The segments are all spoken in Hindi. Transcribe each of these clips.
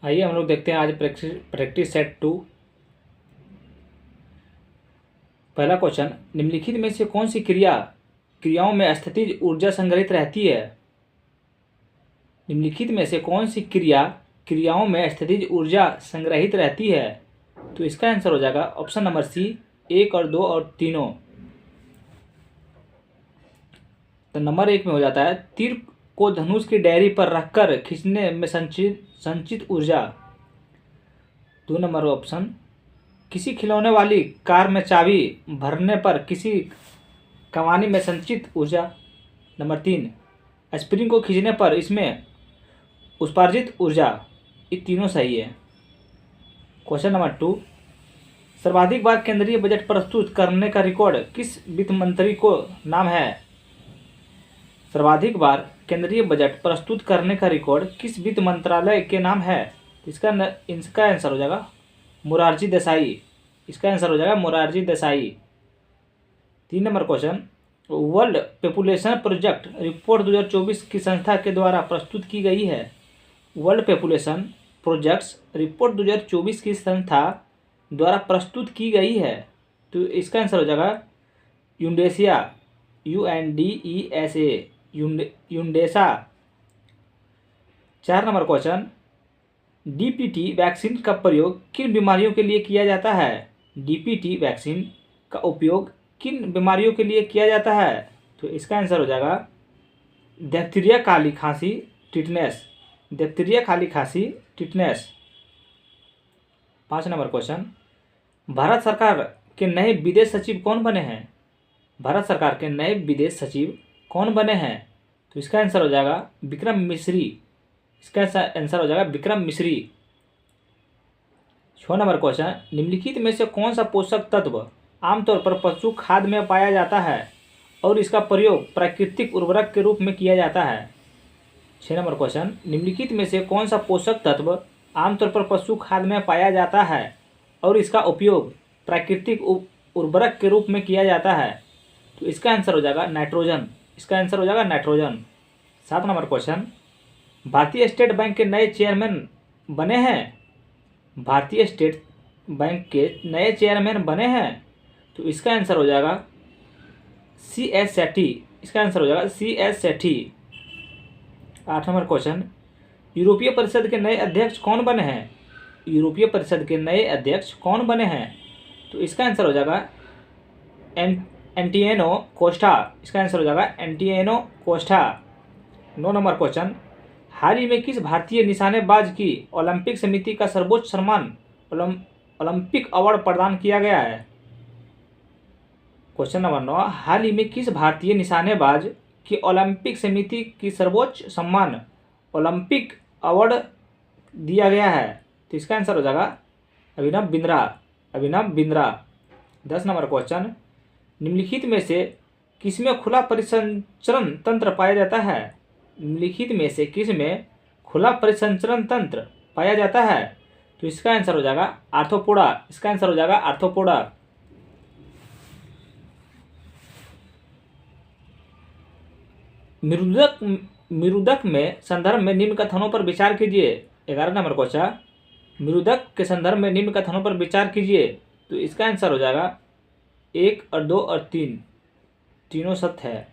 आइए हम लोग देखते हैं आज प्रैक्टिस सेट 2। पहला क्वेश्चन, निम्नलिखित में से कौन सी क्रियाओं में स्थितिज ऊर्जा संग्रहित रहती है। निम्नलिखित में से कौन सी क्रियाओं में स्थितिज ऊर्जा संग्रहित रहती है। तो इसका आंसर हो जाएगा ऑप्शन नंबर सी, 1 और 2 और तीनों। तो नंबर 1 में हो जाता है, तीर को धनुष की डैरी पर रखकर खींचने में संचित ऊर्जा। 2 नंबर ऑप्शन, किसी खिलौने वाली कार में चाबी भरने पर किसी कमानी में संचित ऊर्जा। नंबर 3, स्प्रिंग को खींचने पर इसमें उत्सर्जित ऊर्जा। ये तीनों सही है। क्वेश्चन नंबर 2, सर्वाधिक बार केंद्रीय बजट प्रस्तुत करने का रिकॉर्ड किस वित्त मंत्री को नाम है। सर्वाधिक बार केंद्रीय बजट प्रस्तुत करने का रिकॉर्ड किस वित्त मंत्रालय के नाम है। इसका आंसर हो जाएगा मोरारजी देसाई। इसका आंसर हो जाएगा Morarji Desai. 3 number question, world population project report 2024 की संस्था के द्वारा प्रस्तुत की गई है। वर्ल्ड पॉपुलेशन प्रोजेक्ट्स रिपोर्ट 2024 की संस्था द्वारा प्रस्तुत की गई है। तो इसका आंसर हो जाएगा यूंडेसिया, UNDESA, यूंडेसा। 4 number question, DPT vaccine का प्रयोग किन बीमारियों के लिए किया जाता है। DPT वैक्सीन का उपयोग किन बीमारियों के लिए किया जाता है। तो इसका आंसर हो जाएगा डिप्थीरिया, काली खांसी, टिटनेस। डिप्थीरिया, काली खांसी, टिटनेस। 5 नंबर क्वेश्चन, भारत सरकार के नए विदेश सचिव कौन बने हैं। भारत सरकार के नए विदेश सचिव कौन बने हैं। तो इसका आंसर हो जाएगा विक्रम मिश्री। इसका आंसर हो जाएगा विक्रम मिश्री। 6 नंबर क्वेश्चन, निम्नलिखित में से कौन सा पोषक तत्व आमतौर पर पशु खाद्य में पाया जाता है और इसका प्रयोग प्राकृतिक उर्वरक के रूप में किया जाता है। 6 नंबर क्वेश्चन, निम्नलिखित में से कौन सा पोषक तत्व आमतौर पर पशु खाद्य में पाया जाता है और इसका उपयोग प्राकृतिक उर्वरक के रूप में किया जाता है। तो इसका आंसर हो जाएगा नाइट्रोजन। इसका आंसर हो जाएगा नाइट्रोजन। 7 नंबर क्वेश्चन, भारतीय स्टेट बैंक के नए चेयरमैन बने हैं। भारतीय स्टेट बैंक के नए चेयरमैन बने हैं। तो इसका आंसर हो जाएगा CS सेठी। इसका आंसर हो जाएगा CS सेठी। 8 नंबर क्वेश्चन, यूरोपीय परिषद के नए अध्यक्ष कौन बने हैं। यूरोपीय परिषद के नए अध्यक्ष कौन बने हैं। तो इसका आंसर हो जाएगा एंटिएनो कोस्टा। इसका आंसर हो जाएगा एंटिएनो कोस्टा। 9 नंबर क्वेश्चन, हाल ही में किस भारतीय निशानेबाज की ओलंपिक समिति का सर्वोच्च सम्मान ओलंपिक अवार्ड प्रदान किया गया है। क्वेश्चन नंबर 9, हाल ही में किस भारतीय निशानेबाज की ओलंपिक समिति की सर्वोच्च सम्मान ओलंपिक अवार्ड दिया गया है। तो इसका आंसर हो जाएगा अभिनव बिंद्रा। अभिनव बिंद्रा। 10 नंबर क्वेश्चन, निम्नलिखित में से किसमें खुला परिसंचरण तंत्र पाया जाता है। निम्नलिखित में से किसमें खुला परिसंचरण तंत्र पाया जाता है। तो इसका आंसर हो जाएगा आर्थ्रोपोडा। इसका आंसर हो जाएगा आर्थ्रोपोडा। मृदक में संदर्भ में निम्न कथनों पर विचार कीजिए। 11 नंबर क्वेश्चन, मृदक के संदर्भ में निम्न कथनों पर विचार कीजिए। तो इसका आंसर हो जाएगा 1 और 2 और 3, तीनों सत्य है।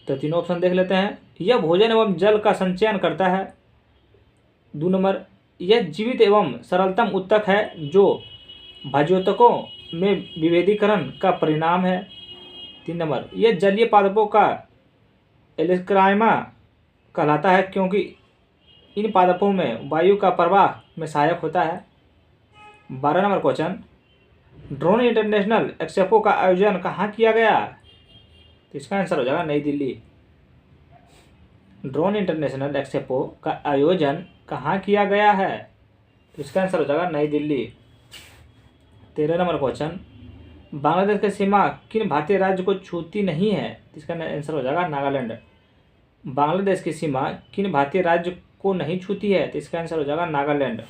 तो तीनों ऑप्शन देख लेते हैं। यह भोजन एवं जल का संचयन करता है। 2 नंबर, यह जीवित एवं सरलतम ऊतक है जो भाज्योतकों में विभेदीकरण का परिणाम है। 3 नंबर, यह जलीय पादपों का एलेक्राइमा कहलाता है क्योंकि इन पादपों में वायु का प्रवाह में सहायक होता है। 12 number question, drone international expo का आयोजन कहाँ किया गया। तो इसका आंसर हो जाएगा नई दिल्ली। ड्रोन इंटरनेशनल एक्सपो का आयोजन कहाँ किया गया है। तो इसका आंसर हो जाएगा नई दिल्ली। 13 नंबर क्वेश्चन, बांग्लादेश की सीमा किन भारतीय राज्य को छूती नहीं है। तो इसका आंसर हो जाएगा नागालैंड। बांग्लादेश की सीमा किन भारतीय राज्य को नहीं छूती है। तो इसका आंसर हो जाएगा नागालैंड।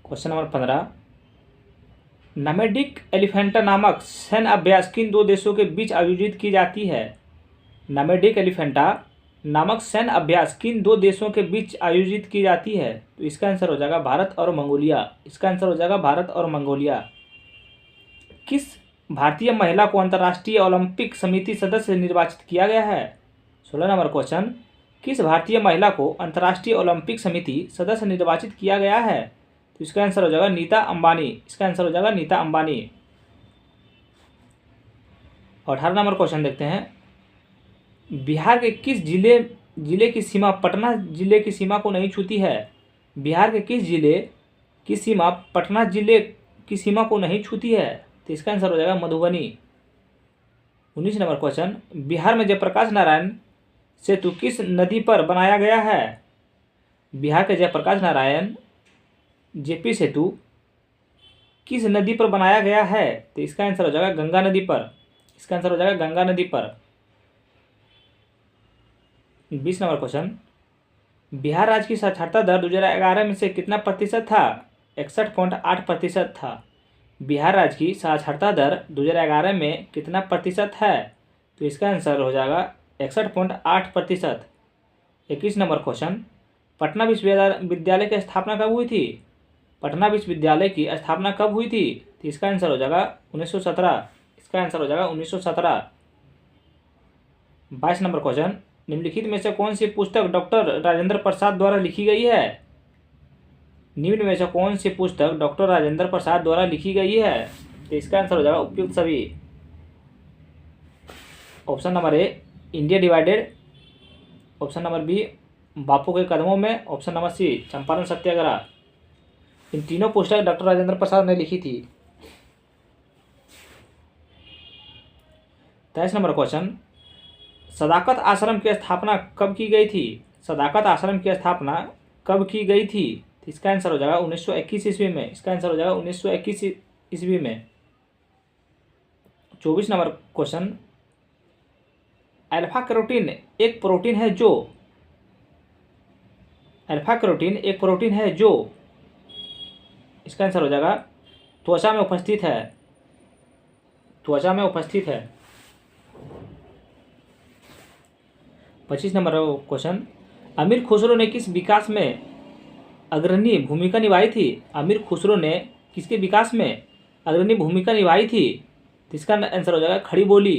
क्वेश्चन नंबर 15, नमेडिक एलिफेंटा नामक सैन्य अभ्यास किन दो देशों के बीच आयोजित की जाती है? नमेडिक एलिफेंटा नामक सैन्य अभ्यास किन दो देशों के बीच आयोजित की जाती है? तो इसका आंसर हो जाएगा भारत और मंगोलिया। इसका आंसर हो जाएगा भारत और मंगोलिया। किस भारतीय महिला को अंतर्राष्ट्रीय ओलंपिक समिति सदस्य निर्वाचित किया गया है? 16 नंबर क्वेश्चन, किस भारतीय महिला को अंतर्राष्ट्रीय ओलंपिक समिति सदस्य निर्वाचित किया गया है? तो इसका आंसर हो जाएगा नीता अंबानी। इसका आंसर हो जाएगा नीता अंबानी। 18 नंबर क्वेश्चन देखते हैं, बिहार के किस जिले की सीमा पटना जिले की सीमा को नहीं छूती है? बिहार के किस जिले की सीमा पटना जिले की सीमा को नहीं छूती है? तो इसका आंसर हो जाएगा मधुबनी। 19 नंबर क्वेश्चन, बिहार में जयप्रकाश नारायण सेतु किस नदी पर बनाया गया है? बिहार के जयप्रकाश नारायण जेपी सेतु किस नदी पर बनाया गया है? तो इसका आंसर हो जाएगा गंगा नदी पर। इसका आंसर हो जाएगा गंगा नदी पर। 20 नंबर क्वेश्चन, बिहार राज्य की साक्षरता दर 2011 में से कितना प्रतिशत था? 61.8% था। बिहार राज्य की साक्षरता दर 2011 में कितना प्रतिशत है? तो इसका आंसर हो जाएगा 61.8%। 21 नंबर क्वेश्चन, पटना विश्वविद्यालय की स्थापना कब हुई थी? पटना विश्वविद्यालय की स्थापना कब हुई थी? तो इसका आंसर हो जाएगा 1917। इसका आंसर हो जाएगा 1917। 22 नंबर क्वेश्चन, निम्नलिखित में से कौन सी पुस्तक डॉक्टर राजेंद्र प्रसाद द्वारा लिखी गई है? निम्न में से कौन सी पुस्तक डॉक्टर राजेंद्र प्रसाद द्वारा लिखी गई है? तो इसका आंसर हो जाएगा उपयुक्त सभी। Option number A India divided, option number B Bapu के कदमों में, option number C Champaran Satyagraha. इन तीनों पुस्तक डॉक्टर राजेंद्र प्रसाद ने लिखी थी। 23 नंबर क्वेश्चन, सदाकत आश्रम की स्थापना कब की गई थी? सदाकत आश्रम की स्थापना कब की गई थी? तो इसका आंसर हो जाएगा 1921 ईस्वी में। इसका आंसर हो जाएगा 1921 ईस्वी में। 24 नंबर क्वेश्चन, अल्फा कैरोटीन एक प्रोटीन है जो इसका आंसर हो जाएगा त्वचा में उपस्थित है। त्वचा में उपस्थित है। 25 नंबर क्वेश्चन, अमीर खुसरो ने किस विकास में अग्रणी भूमिका निभाई थी? अमीर खुसरो ने किसके विकास में अग्रणी भूमिका निभाई थी? तो इसका आंसर हो जाएगा खड़ी बोली।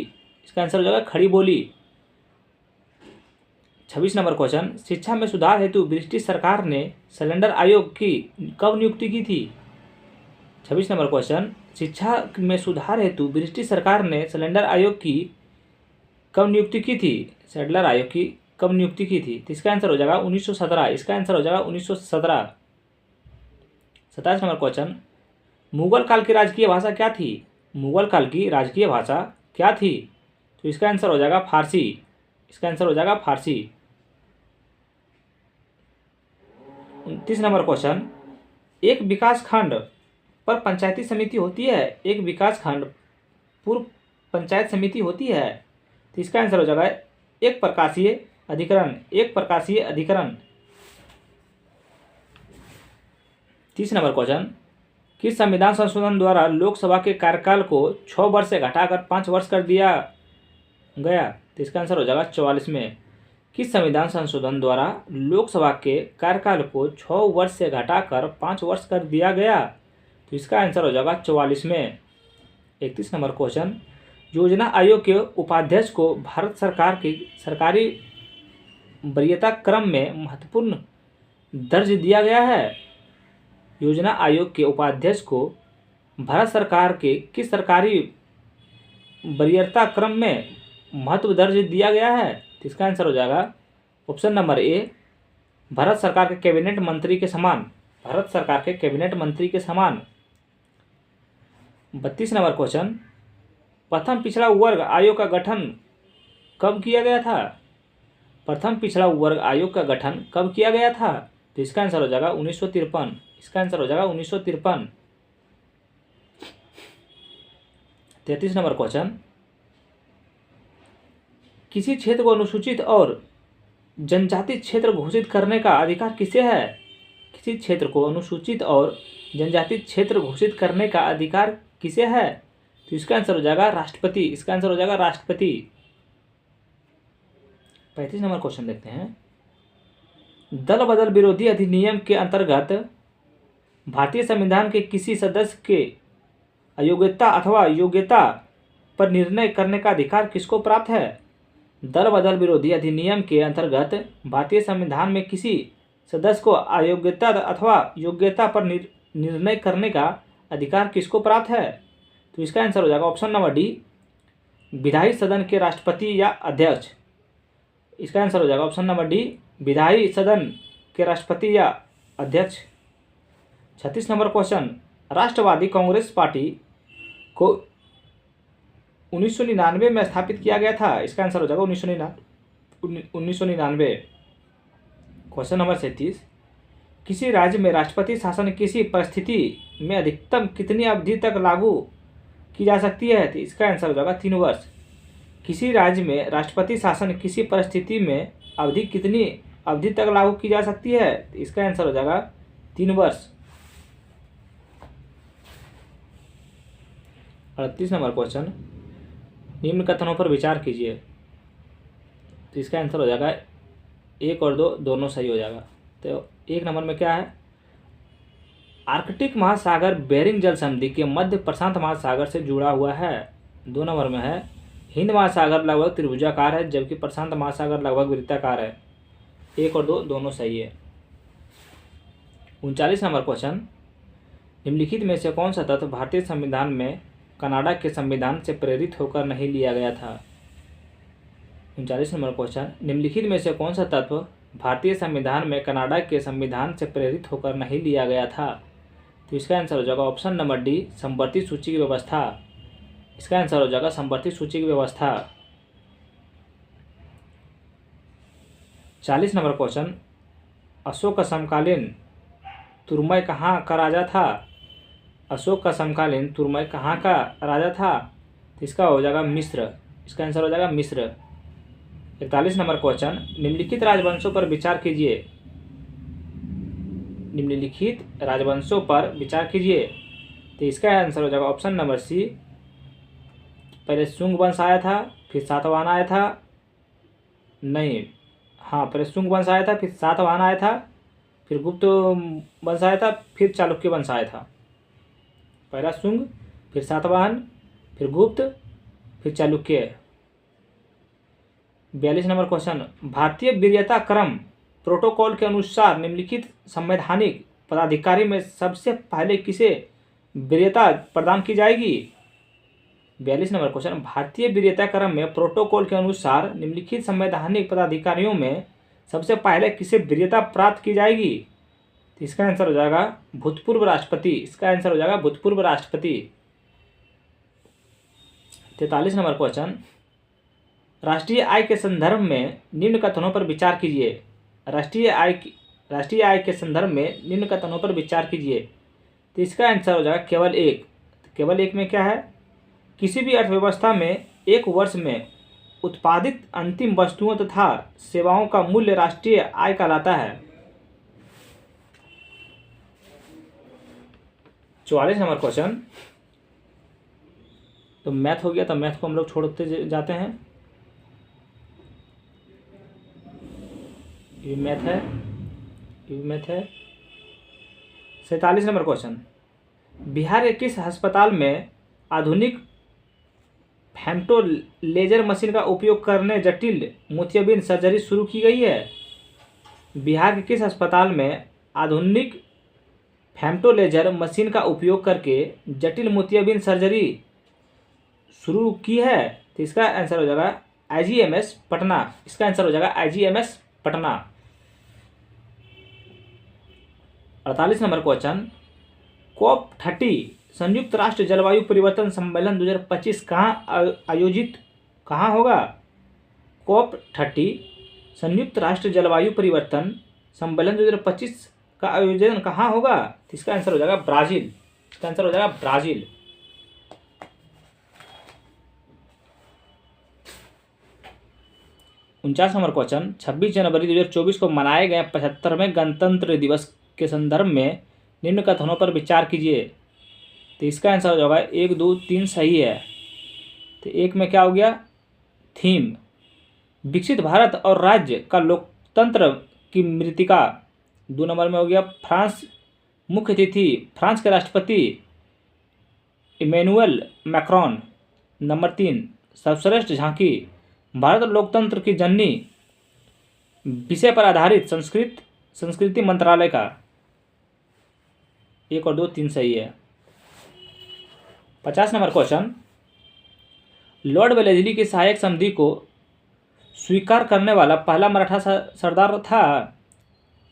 इसका आंसर हो जाएगा खड़ी बोली। 26 नंबर क्वेश्चन, शिक्षा में सुधार हेतु ब्रिटिश सरकार ने सैलेंडर आयोग की कब नियुक्ति की थी? 26 नंबर क्वेश्चन, शिक्षा में सुधार हेतु ब्रिटिश सरकार ने सैलेंडर आयोग की कब नियुक्ति की थी? सैडलर आयोग की कब नियुक्ति की थी? तो इसका आंसर हो जाएगा 1917। इसका आंसर हो जाएगा 1917। 27 नंबर क्वेश्चन, मुगल काल की राजकीय भाषा क्या थी? मुगल काल की राजकीय भाषा क्या थी? तो इसका आंसर हो जाएगा फारसी। इसका आंसर हो जाएगा फारसी। 29 नंबर क्वेश्चन, एक विकास खंड पर पंचायती समिति होती है, एक विकास खंड पूर्व पंचायत समिति होती है। तो इसका आंसर हो जाएगा एक प्रकाशीय अधिकरण। एक प्रकाशीय अधिकरण। 30 नंबर क्वेश्चन, किस संविधान संशोधन द्वारा लोकसभा के कार्यकाल को 6 वर्ष से घटाकर 5 वर्ष कर दिया गया? तो इसका आंसर हो जाएगा 44 में। किस संविधान संशोधन द्वारा लोकसभा के कार्यकाल को 6 वर्ष से घटाकर 5 वर्ष कर दिया गया? तो इसका आंसर हो जाएगा 44 में। 31 नंबर क्वेश्चन, योजना आयोग के उपाध्यक्ष को भारत सरकार की सरकारी वरीयता क्रम में महत्वपूर्ण दर्ज दिया गया है? योजना आयोग के उपाध्यक्ष को भारत सरकार के किस सरकारी वरीयता क्रम में महत्व दर्ज दिया गया है? तो इसका आंसर हो जाएगा ऑप्शन नंबर ए भारत सरकार के कैबिनेट मंत्री के समान। भारत सरकार के कैबिनेट मंत्री के समान। 32 नंबर क्वेश्चन, प्रथम पिछड़ा वर्ग आयोग का गठन कब किया गया था? प्रथम पिछड़ा वर्ग आयोग का गठन कब किया गया था? तो इसका आंसर हो जाएगा 1953। इसका आंसर हो जाएगा 1953। 33 नंबर क्वेश्चन, किसी क्षेत्र को अनुसूचित और जनजाति क्षेत्र घोषित करने का अधिकार किसे है? किसी क्षेत्र को अनुसूचित और जनजाति क्षेत्र घोषित करने का अधिकार किसे है? तो इसका आंसर हो जाएगा राष्ट्रपति। इसका आंसर हो जाएगा राष्ट्रपति। 35 नंबर क्वेश्चन देखते हैं। दल बदल विरोधी अधिनियम के अंतर्गत भारतीय संविधान के किसी सदस्य के अयोग्यता अथवा योग्यता पर निर्णय करने का अधिकार किसको प्राप्त है? दल बदल विरोधी अधिनियम के अंतर्गत भारतीय संविधान में किसी सदस्य को अयोग्यता अथवा योग्यता पर निर्णय करने का अधिकार किसको प्राप्त है? तो इसका आंसर हो जाएगा ऑप्शन नंबर डी, विधायी सदन के राष्ट्रपति या अध्यक्ष। इसका आंसर हो जाएगा ऑप्शन नंबर डी, विधायी सदन के राष्ट्रपति या अध्यक्ष। 36 नंबर क्वेश्चन। राष्ट्रवादी कांग्रेस पार्टी को 1999 में स्थापित किया गया था। इसका आंसर हो जाएगा 1999। Question number 37। किसी राज्य में राष्ट्रपति शासन किसी परिस्थिति में अधिकतम कितनी अवधि तक लागू की जा सकती है? तो इसका आंसर हो जाएगा 3 वर्ष। किसी राज्य में राष्ट्रपति शासन किसी परिस्थिति में कितनी अवधि तक लागू की जा सकती है? तो इसका आंसर हो जाएगा 3 वर्ष। 38 नंबर क्वेश्चन। निम्न कथनों पर विचार कीजिए। तो इसका आंसर हो जाएगा 1 और 2 दोनों सही हो जाएगा। तो 1 नंबर में क्या है? आर्कटिक महासागर बेरिंग जल संधि के मध्य प्रशांत महासागर से जुड़ा हुआ है। 2 नंबर में है हिंद महासागर लगभग त्रिभुजाकार है जबकि प्रशांत महासागर लगभग वृत्ताकार है। 1 और 2 दोनों सही है। 39 नंबर क्वेश्चन। निम्नलिखित में से कौन सा तत्व भारतीय संविधान में कनाडा के संविधान से प्रेरित होकर नहीं लिया गया था? 39 नंबर क्वेश्चन। निम्नलिखित में से कौन सा तत्व भारतीय संविधान में कनाडा के संविधान से प्रेरित होकर नहीं लिया गया था? तो इसका आंसर हो जाएगा ऑप्शन नंबर डी, समवर्ती सूची की व्यवस्था। इसका आंसर हो जाएगा समवर्ती सूची की व्यवस्था। 40 नंबर क्वेश्चन। अशोक का समकालीन तुरमय कहाँ का राजा था? अशोक का समकालीन तुरमय कहाँ का राजा था? तो इसका हो जाएगा मिस्र। इसका आंसर हो जाएगा मिस्र। 41 नंबर क्वेश्चन। निम्नलिखित राजवंशों पर विचार कीजिए। निम्नलिखित राजवंशों पर विचार कीजिए। तो इसका आंसर हो जाएगा ऑप्शन नंबर सी। पहले शुंग वंश आया था, फिर सातवाहन आया था। नहीं, हाँ, पहले शुंग वंश आया था, फिर सातवाहन आया था, फिर गुप्त वंश आया था, फिर चालुक्य वंश आया था। पहला शुंग, फिर सातवाहन, फिर गुप्त, फिर चालुक्य। 42 number question. भारतीय वरीयता क्रम प्रोटोकॉल के अनुसार निम्नलिखित संवैधानिक पदाधिकारी में सबसे पहले किसे वरीयता प्रदान की जाएगी? 42 नंबर क्वेश्चन। भारतीय वरीयता क्रम में प्रोटोकॉल के अनुसार निम्नलिखित संवैधानिक पदाधिकारियों में सबसे पहले किसे वरीयता प्राप्त की जाएगी? तो इसका आंसर हो जाएगा भूतपूर्व राष्ट्रपति। इसका आंसर हो जाएगा भूतपूर्व राष्ट्रपति। 43 नंबर क्वेश्चन। राष्ट्रीय आय के संदर्भ में निम्न कथनों पर विचार कीजिए। राष्ट्रीय आय के संदर्भ में निम्न कथनों पर विचार कीजिए। तो इसका आंसर हो जाएगा केवल 1। केवल 1 में क्या है? किसी भी अर्थव्यवस्था में एक वर्ष में उत्पादित अंतिम वस्तुओं तथा सेवाओं का मूल्य राष्ट्रीय आय कहलाता है। 44 नंबर क्वेश्चन। तो मैथ हो गया, तो मैथ को हम लोग छोड़ते जाते हैं। ये मैथ है, ये मैथ है। 47 नंबर क्वेश्चन। बिहार के किस अस्पताल में आधुनिक फेमटो लेजर मशीन का उपयोग करने जटिल मोतियाबिंद सर्जरी शुरू की गई है? बिहार के किस अस्पताल में आधुनिक फेमटो लेजर मशीन का उपयोग करके जटिल मोतियाबिंद सर्जरी शुरू की है? तो इसका आंसर हो जाएगा IGMS पटना। इसका आंसर हो जाएगा IGMS Patna. 48 number question. COP30 संयुक्त राष्ट्र जलवायु परिवर्तन सम्मेलन 2025 कहाँ होगा? COP30 संयुक्त राष्ट्र जलवायु परिवर्तन सम्मेलन 2025 का आयोजन कहाँ होगा? तो इसका आंसर हो जाएगा ब्राज़ील। इसका आंसर हो जाएगा ब्राज़ील। 49 number question. 26 जनवरी 2024 को मनाए गए 75वें गणतंत्र दिवस के संदर्भ में निम्न कथनों पर विचार कीजिए। तो इसका आंसर हो जाएगा 1, 2, 3 सही है। तो एक में क्या हो गया, थीम। विकसित भारत और राज्य का लोकतंत्र की मृतिका। 2 नंबर में हो गया फ्रांस मुख्य अतिथि, फ्रांस के राष्ट्रपति इमैनुअल मैक्रोन। नंबर 3 सर्वश्रेष्ठ झांकी, भारत लोकतंत्र की जननी विषय पर आधारित संस्कृति मंत्रालय का। 1 और 2 3 सही है। 50 नंबर क्वेश्चन, लॉर्ड वेलेस्ली की सहायक संधि को स्वीकार करने वाला पहला मराठा सरदार था।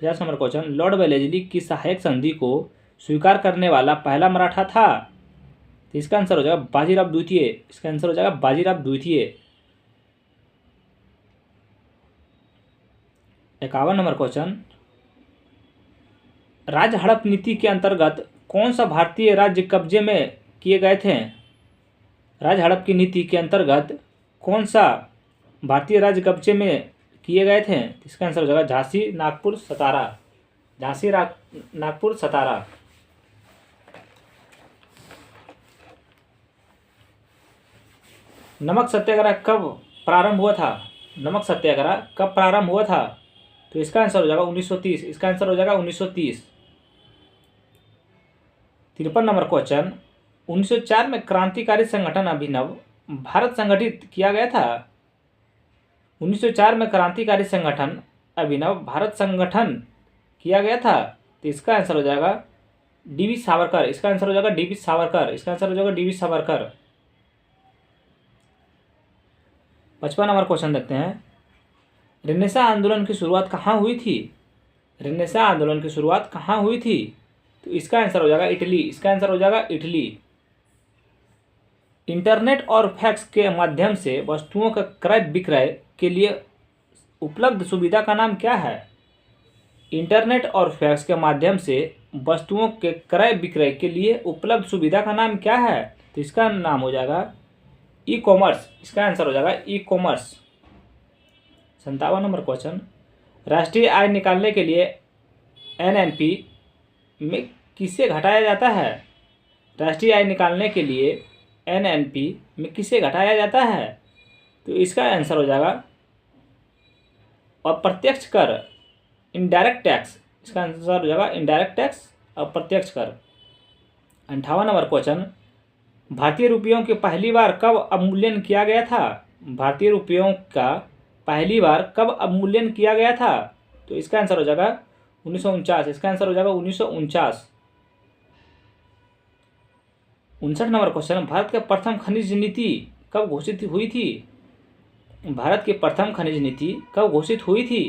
50 नंबर क्वेश्चन, लॉर्ड वेलेस्ली की सहायक संधि को स्वीकार करने वाला पहला मराठा था। तो इसका आंसर हो जाएगा बाजीराव द्वितीय। इसका आंसर हो जाएगा बाजीराव द्वितीय। 51 नंबर क्वेश्चन, राज्य हड़प नीति के अंतर्गत कौन सा भारतीय राज्य कब्जे में किए गए थे। राज्य हड़प की नीति के अंतर्गत कौन सा भारतीय राज्य कब्जे में किए गए थे। इसका आंसर हो जाएगा झांसी, नागपुर, सतारा। झांसी, नागपुर, सतारा। नमक सत्याग्रह कब प्रारंभ हुआ था। नमक सत्याग्रह कब प्रारंभ हुआ था। तो इसका आंसर हो जाएगा 1930। इसका आंसर हो जाएगा 1930। 53 नंबर क्वेश्चन, 1904 में क्रांतिकारी संगठन अभिनव भारत संगठित किया गया था। 1904 में क्रांतिकारी संगठन अभिनव भारत संगठन किया गया था। तो इसका आंसर हो जाएगा डीवी सावरकर। इसका आंसर हो जाएगा डीवी सावरकर। इसका आंसर हो जाएगा डीवी सावरकर। 55 नंबर क्वेश्चन देखते हैं, रेनेसां आंदोलन की शुरुआत कहाँ हुई थी। रेनेसां आंदोलन की शुरुआत कहाँ हुई थी। तो इसका आंसर हो जाएगा इटली। इसका आंसर हो जाएगा इटली। इंटरनेट और फैक्स के माध्यम से वस्तुओं का क्रय विक्रय के लिए उपलब्ध सुविधा का नाम क्या है। इंटरनेट और फैक्स के माध्यम से वस्तुओं के क्रय विक्रय के लिए उपलब्ध सुविधा का नाम क्या है। तो इसका नाम हो जाएगा ई कॉमर्स। इसका आंसर हो जाएगा ई कॉमर्स। 57 नंबर क्वेश्चन, राष्ट्रीय आय निकालने के लिए एनएनपी में किसे घटाया जाता है। राष्ट्रीय आय निकालने के लिए एनएनपी में किसे घटाया जाता है। तो इसका आंसर हो जाएगा अप्रत्यक्ष कर, इनडायरेक्ट टैक्स। इसका आंसर हो जाएगा इनडायरेक्ट टैक्स, अप्रत्यक्ष कर। 58 नंबर क्वेश्चन, भारतीय रुपयों के पहली बार कब अवमूल्यन किया गया था। भारतीय रुपयों का पहली बार कब अवमूल्यन किया गया था। तो इसका आंसर हो जाएगा 1949। इसका आंसर हो जाएगा 1949। 59 नंबर क्वेश्चन, भारत के प्रथम खनिज नीति कब घोषित हुई थी। भारत की प्रथम खनिज नीति कब घोषित हुई थी।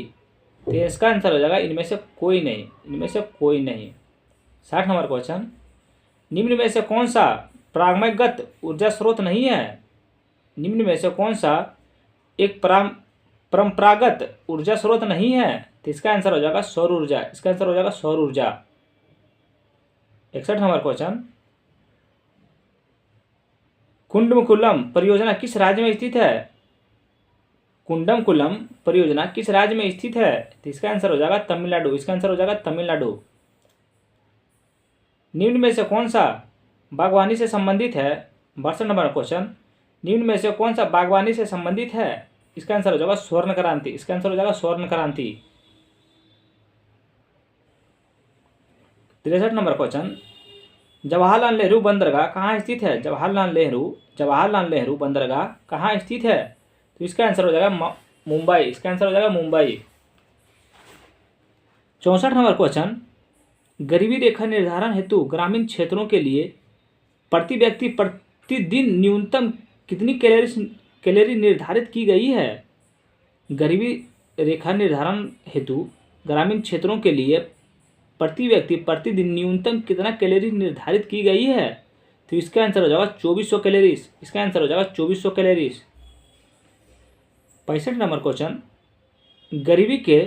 तो इसका आंसर हो जाएगा इनमें से कोई नहीं। इनमें से कोई नहीं। 60 नंबर क्वेश्चन, निम्न में से कौन सा प्रागमयगत ऊर्जा स्रोत नहीं है। निम्न में से कौन सा एक परंपरागत ऊर्जा स्रोत नहीं है। तो इसका आंसर हो जाएगा सौर ऊर्जा। इसका आंसर हो जाएगा सौर ऊर्जा। 61 नंबर क्वेश्चन, कुंडमकुलम परियोजना किस राज्य में स्थित है। कुंडमकुलम परियोजना किस राज्य में स्थित है। तो इसका आंसर हो जाएगा तमिलनाडु। इसका आंसर हो जाएगा तमिलनाडु। निम्न में से कौन सा बागवानी से संबंधित है। 62 नंबर क्वेश्चन, निम्न में से कौन सा बागवानी से संबंधित है। इसका आंसर हो जाएगा स्वर्ण क्रांति। इसका आंसर हो जाएगा स्वर्ण क्रांति। 63 नंबर क्वेश्चन, जवाहरलाल नेहरू बंदरगाह कहाँ स्थित है। जवाहरलाल नेहरू बंदरगाह कहाँ स्थित है। तो इसका आंसर हो जाएगा मुंबई। इसका आंसर हो जाएगा मुंबई। 64 नंबर क्वेश्चन, गरीबी रेखा निर्धारण हेतु ग्रामीण क्षेत्रों के लिए प्रति व्यक्ति प्रतिदिन न्यूनतम कितनी कैलोरी निर्धारित की गई है। गरीबी रेखा निर्धारण हेतु ग्रामीण क्षेत्रों के लिए प्रति व्यक्ति प्रतिदिन न्यूनतम कितना कैलोरी निर्धारित की गई है। तो इसका आंसर हो जाएगा 2400 कैलोरीज। इसका आंसर हो जाएगा 2400 कैलोरीज। 65 नंबर क्वेश्चन, गरीबी के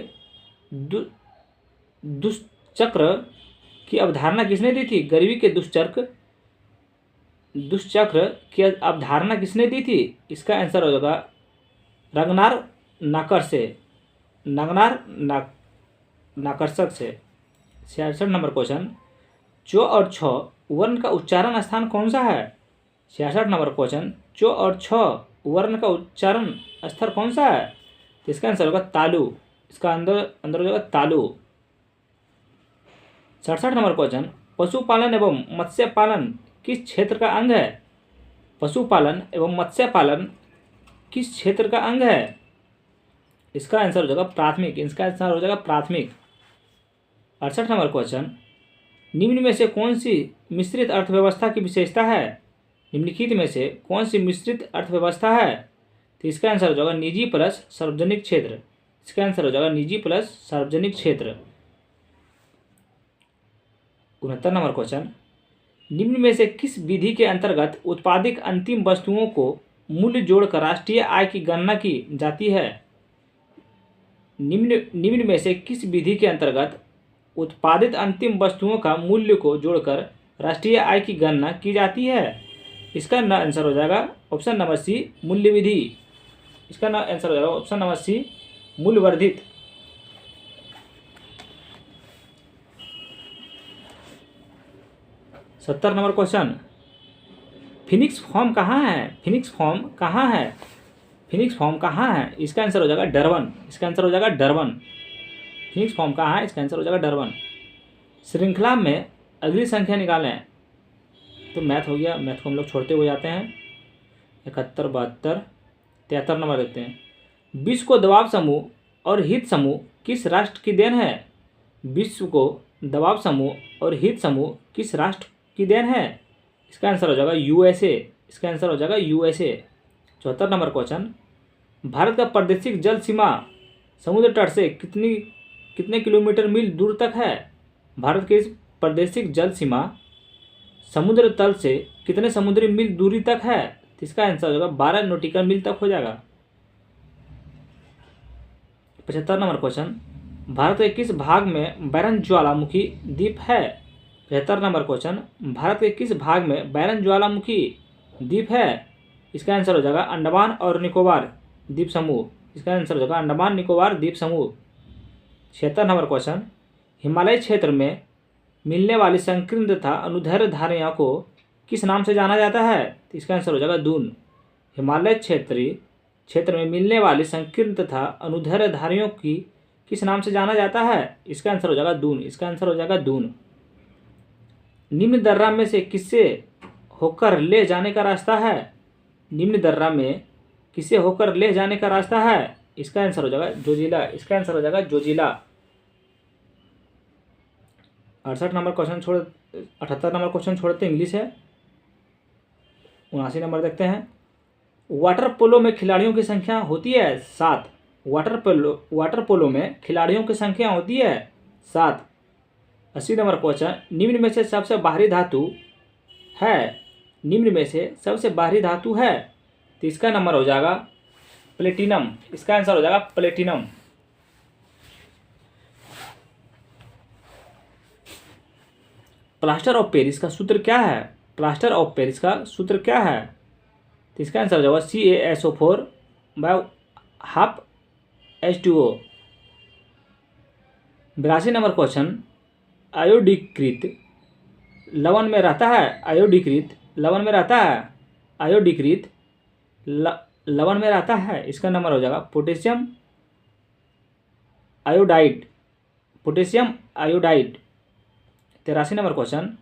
दुष्चक्र की अवधारणा किसने दी थी। गरीबी के दुष्चक्र की अवधारणा किसने दी थी। इसका आंसर हो जाएगा रंगनार नाकर्षक से। 66 नंबर क्वेश्चन, च और छ वर्ण का उच्चारण स्थान कौन सा है? 66 नंबर क्वेश्चन, च और छ वर्ण का उच्चारण स्थल कौन सा है? तो इसका आंसर होगा तालु। इसका अंदर अंदर हो जाएगा तालु। 67 नंबर क्वेश्चन, पशुपालन एवं मत्स्य पालन किस क्षेत्र का अंग है? पशुपालन एवं मत्स्य पालन किस क्षेत्र का अंग है? इसका आंसर हो जाएगा प्राथमिक। इसका आंसर हो जाएगा प्राथमिक। 68 नंबर क्वेश्चन, निम्न में से कौन सी मिश्रित अर्थव्यवस्था की विशेषता है? निम्नलिखित में से कौन सी मिश्रित अर्थव्यवस्था है? तो इसका आंसर हो जाएगा निजी प्लस सार्वजनिक क्षेत्र। इसका आंसर हो जाएगा निजी प्लस सार्वजनिक क्षेत्र। 69 नंबर क्वेश्चन, निम्न में से किस विधि के अंतर्गत उत्पादित अंतिम वस्तुओं को मूल्य जोड़कर राष्ट्रीय आय की गणना की जाती है? निम्न में से किस विधि के अंतर्गत उत्पादित अंतिम वस्तुओं का मूल्य को जोड़कर राष्ट्रीय आय की गणना की जाती है? इसका आंसर हो जाएगा ऑप्शन नंबर सी, मूल्य विधि। इसका आंसर हो जाएगा ऑप्शन नंबर सी, मूल्य वर्धित। 70 नंबर क्वेश्चन, फिनिक्स फॉर्म कहाँ है? फिनिक्स फॉर्म कहाँ है? फिनिक्स फॉर्म कहाँ है? इसका आंसर हो जाएगा डरबन। इसका आंसर हो जाएगा डरबन। फिनिक्स फॉर्म कहाँ है? इसका आंसर हो जाएगा डरबन। श्रृंखला में अगली संख्या निकालें। तो मैथ हो गया, मैथ को हम लोग छोड़ते हुए जाते हैं। 71, 72, 73 नंबर देखते हैं। विश्व को दबाव समूह और हित समूह किस राष्ट्र की देन है? विश्व को दबाव समूह और हित समूह किस राष्ट्र की देन है? इसका आंसर हो जाएगा यूएसए। इसका आंसर हो जाएगा यूएसए। 74 नंबर क्वेश्चन, भारत का प्रादेशिक जल सीमा समुद्र तट से कितने किलोमीटर मील दूर तक है? भारत की प्रादेशिक जल सीमा समुद्र तल से कितने समुद्री मील दूरी तक है? तो इसका आंसर हो जाएगा 12 नॉटिकल मील तक हो जाएगा। 75 नंबर क्वेश्चन, भारत के किस भाग में बैरन ज्वालामुखी द्वीप है? 75 नंबर क्वेश्चन, भारत के किस भाग में बैरन ज्वालामुखी द्वीप है? इसका आंसर हो जाएगा अंडमान और निकोबार द्वीप समूह। इसका आंसर हो जाएगा अंडमान निकोबार द्वीप समूह। 76 नंबर क्वेश्चन, हिमालय क्षेत्र में मिलने वाली संकीर्ण तथा अनुदैर्ध्य धारियों को किस नाम से जाना जाता है? तो इसका आंसर हो जाएगा दून। हिमालय क्षेत्र में मिलने वाली संकीर्ण तथा अनुदैर्ध्य धारियों की किस नाम से जाना जाता है? इसका आंसर हो जाएगा दून। इसका आंसर हो जाएगा दून। निम्न दर्रा में से किससे होकर ले जाने का रास्ता है? निम्न दर्रा में किससे होकर ले जाने का रास्ता है? इसका आंसर हो जाएगा जोजिला। इसका आंसर हो जाएगा Zoji La. 68 number question 78 number question छोड़ते इंग्लिश है। 79 नंबर देखते हैं। वाटर पोलो में खिलाड़ियों की संख्या होती है 7। वाटर पोलो में खिलाड़ियों की संख्या होती है 7। 80 नंबर क्वेश्चन, निम्न में से सबसे बाहरी धातु है? निम्न में से सबसे बाहरी धातु है? तो इसका नंबर हो जाएगा प्लेटिनम। इसका आंसर हो जाएगा प्लेटिनम। प्लास्टर ऑफ पेरिस का सूत्र क्या है? प्लास्टर ऑफ पेरिस का सूत्र क्या है? तो इसका आंसर हो जाएगा CaSO4 by half H2O। 82 number question, अयोडीकृत लवण में रहता है? अयोडीकृत लवण में रहता है? अयोडीकृत लवण में रहता है? इसका नंबर हो जाएगा potassium iodide. Potassium iodide. 83 number question,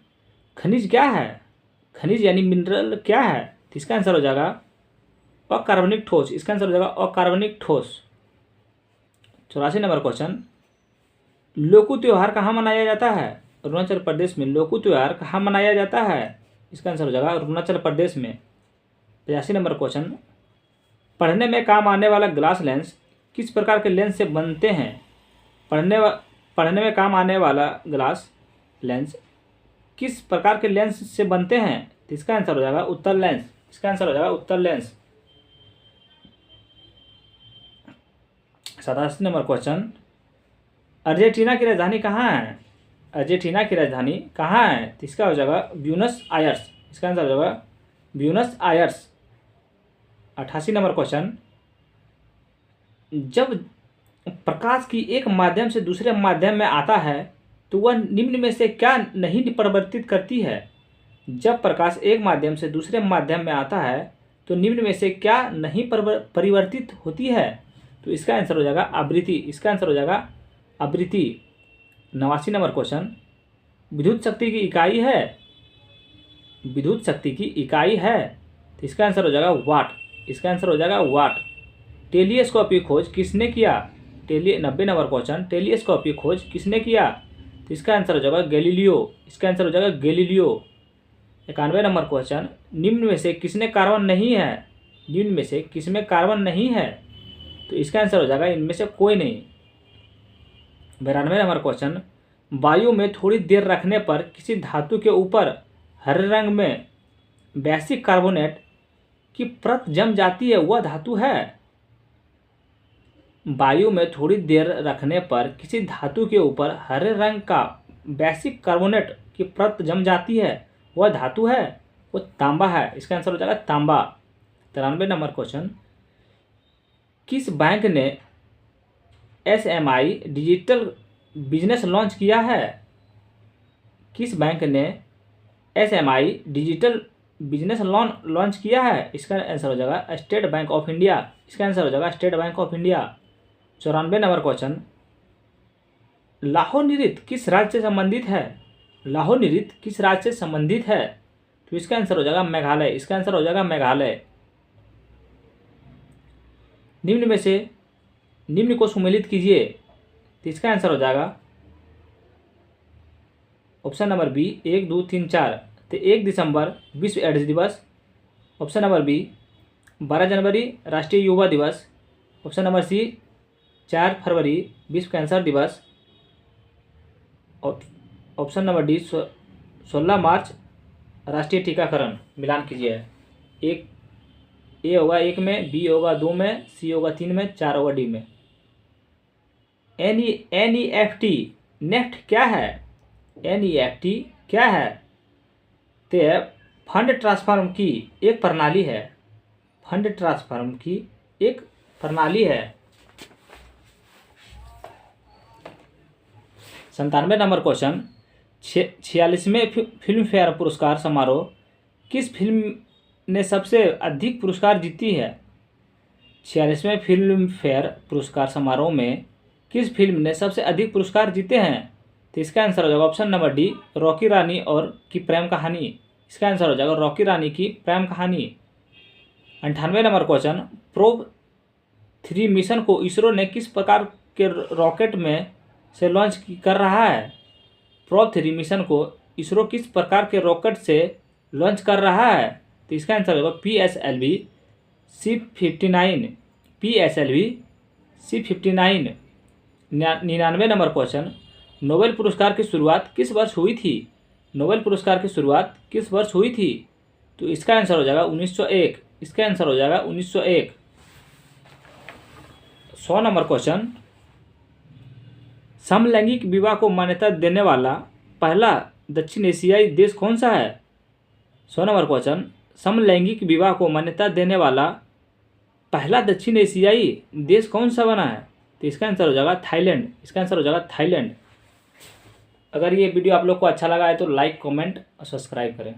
खनिज क्या है? खनिज यानी मिनरल क्या है? तो इसका आंसर हो जाएगा अकार्बनिक ठोस। इसका आंसर हो जाएगा अकार्बनिक ठोस। 84 नंबर क्वेश्चन, लोकू त्योहार कहाँ मनाया जाता है? अरुणाचल प्रदेश में लोकू त्योहार कहाँ मनाया जाता है? इसका आंसर हो जाएगा अरुणाचल प्रदेश में। 85 नंबर क्वेश्चन, पढ़ने में काम आने वाला ग्लास लेंस किस प्रकार के लेंस से बनते हैं? पढ़ने में काम आने वाला ग्लास लेंस किस प्रकार के लेंस से बनते हैं? तो इसका आंसर हो जाएगा उत्तल लेंस। इसका आंसर हो जाएगा उत्तल लेंस। 87 नंबर क्वेश्चन, अर्जेंटीना की राजधानी कहाँ है? अर्जेंटीना की राजधानी कहाँ है? तो इसका हो जाएगा ब्यूनस आयर्स। इसका आंसर हो जाएगा ब्यूनस आयर्स। 88 नंबर क्वेश्चन, जब प्रकाश की एक माध्यम से दूसरे माध्यम में आता है तो वह निम्न में से क्या नहीं परिवर्तित करती है? जब प्रकाश एक माध्यम से दूसरे माध्यम में आता है तो निम्न में से क्या नहीं परिवर्तित होती है? तो इसका आंसर हो जाएगा आवृत्ति। इसका आंसर हो जाएगा आवृत्ति। 89 नंबर क्वेश्चन, विद्युत शक्ति की इकाई है, विद्युत शक्ति की इकाई है, तो इसका आंसर हो जाएगा वाट। इसका आंसर हो जाएगा वाट। टेलीस्कोप की खोज किसने किया? 90 नंबर क्वेश्चन, टेलीस्कोप की खोज किसने किया? तो इसका आंसर हो जाएगा गैलीलियो। इसका आंसर हो जाएगा गैलीलियो। 91 नंबर क्वेश्चन, निम्न में से किसमें कार्बन नहीं है? निम्न में से किसमें कार्बन नहीं है? तो इसका आंसर हो जाएगा इनमें से कोई नहीं। 92 नंबर क्वेश्चन, वायु में थोड़ी देर रखने पर किसी धातु के ऊपर हरे रंग में बेसिक कार्बोनेट की परत जम जाती है, वह धातु है? वायु में थोड़ी देर रखने पर किसी धातु के ऊपर हरे रंग का बेसिक कार्बोनेट की परत जम जाती है, वह धातु है? वो तांबा है। इसका आंसर हो जाएगा तांबा। 93 नंबर क्वेश्चन, किस बैंक ने SMI डिजिटल बिजनेस लॉन्च किया है? किस बैंक ने SMI digital business loan launch किया है? इसका आंसर हो जाएगा स्टेट बैंक ऑफ इंडिया। इसका आंसर हो जाएगा state bank of India. 94 number question, Lahore नृत्य किस राज्य से संबंधित है? लाहौर नृत्य किस राज्य से संबंधित है? तो इसका आंसर हो जाएगा मेघालय। इसका आंसर हो जाएगा मेघालय। निम्न में से निम्न को सुमेलित कीजिए, तो इसका आंसर हो जाएगा ऑप्शन नंबर बी 1, 2, 3, 4। तो 1 दिसंबर विश्व एड्स दिवस। ऑप्शन नंबर बी 12 जनवरी राष्ट्रीय युवा दिवस। ऑप्शन नंबर सी 4 फरवरी विश्व कैंसर दिवस। ऑप्शन नंबर डी 16 मार्च राष्ट्रीय टीकाकरण। मिलान कीजिए। एक ए होगा 1 में, बी होगा 2 में, सी होगा 3 में, 4 होगा डी में। NEFT नेफ्ट क्या है? NEFT क्या है? तो फंड ट्रांसफर की एक प्रणाली है। फंड ट्रांसफर की एक प्रणाली है। 97 नंबर क्वेश्चन, 46वें फिल्म फेयर पुरस्कार समारोह किस फिल्म ने सबसे अधिक पुरस्कार जीती है? 46वें फिल्म फेयर पुरस्कार समारोह में किस फिल्म ने सबसे अधिक पुरस्कार जीते हैं? तो इसका आंसर हो जाएगा ऑप्शन नंबर डी रॉकी रानी और की प्रेम कहानी। इसका आंसर हो जाएगा रॉकी रानी की प्रेम कहानी। 98 नंबर क्वेश्चन, प्रोब 3 मिशन को इसरो ने किस प्रकार के रॉकेट में से लॉन्च कर रहा है? प्रोब 3 मिशन को इसरो किस प्रकार के रॉकेट से लॉन्च कर रहा है? तो इसका आंसर होगा PSLV C-59। PSLV C-59। 99 number question, Nobel पुरस्कार की शुरुआत किस वर्ष हुई थी? नोबेल पुरस्कार की शुरुआत किस वर्ष हुई थी? तो इसका आंसर हो जाएगा 1901। इसका आंसर हो जाएगा 1901। 100 नंबर क्वेश्चन, समलैंगिक विवाह को मान्यता देने वाला पहला दक्षिण एशियाई देश कौन सा है? 100 नंबर क्वेश्चन, समलैंगिक विवाह को मान्यता देने वाला पहला दक्षिण एशियाई देश कौन सा बना है? तो इसका आंसर हो जाएगा थाईलैंड। इसका आंसर हो जाएगा थाईलैंड। अगर ये वीडियो आप लोग को अच्छा लगा है तो लाइक, कमेंट और सब्सक्राइब करें।